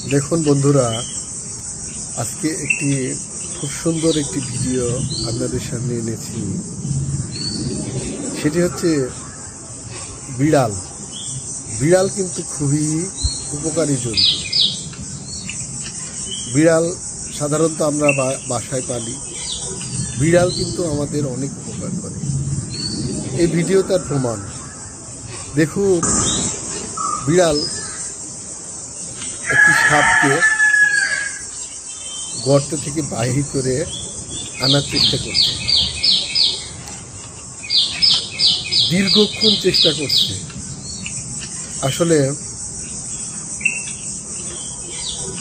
দেখুন বন্ধুরা, আজকে একটি খুব সুন্দর একটি ভিডিও আপনাদের সামনে এনেছি। সেটি হচ্ছে বিড়াল। বিড়াল কিন্তু খুবই উপকারী জন্তু। বিড়াল সাধারণত আমরা বাসায় পালি। বিড়াল কিন্তু আমাদের অনেক উপকার করে। এই ভিডিও তার প্রমাণ। দেখুন, বিড়াল একটি সাপকে গর্ত থেকে বাহির করে আনার চেষ্টা করছে। দীর্ঘক্ষণ চেষ্টা করছে। আসলে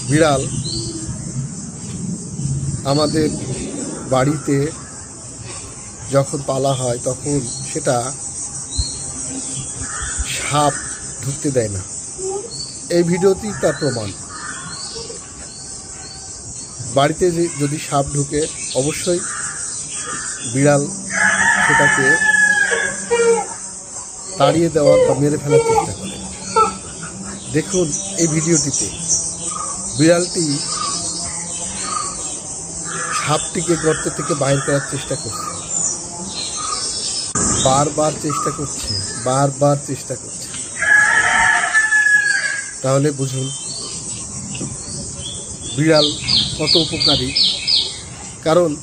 বিড়াল আমাদের বাড়িতে যখন পালা হয় তখন সেটা সাপ ঢুকতে দেয় না। এই ভিডিওটি তার প্রমাণ। বাড়িতে যদি সাপ ঢুকে অবশ্যই বিড়াল সেটাকে তাড়িয়ে দেওয়ার বা মেরে ফেলার চেষ্টা করে। দেখুন এই ভিডিওটিতে বিড়ালটি সাপটিকে গর্ত থেকে বাইর করার চেষ্টা করছে। বারবার চেষ্টা করছে। তাহলে বুঝুন বিড়াল কত উপকারী। কারণ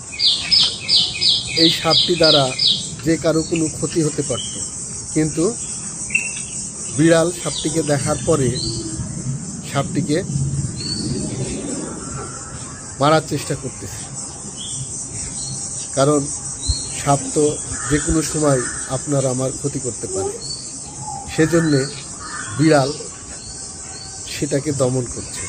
এই সাপটি দ্বারা যে কারো কোনো ক্ষতি হতে পারত, কিন্তু বিড়াল সাপটিকে দেখার পরে সাপটিকে মারার চেষ্টা করতেছে। কারণ সাপ তো যে কোনো সময় আপনার আমার ক্ষতি করতে পারে। সেজন্যে বিড়াল সেটাকে দমন করছে।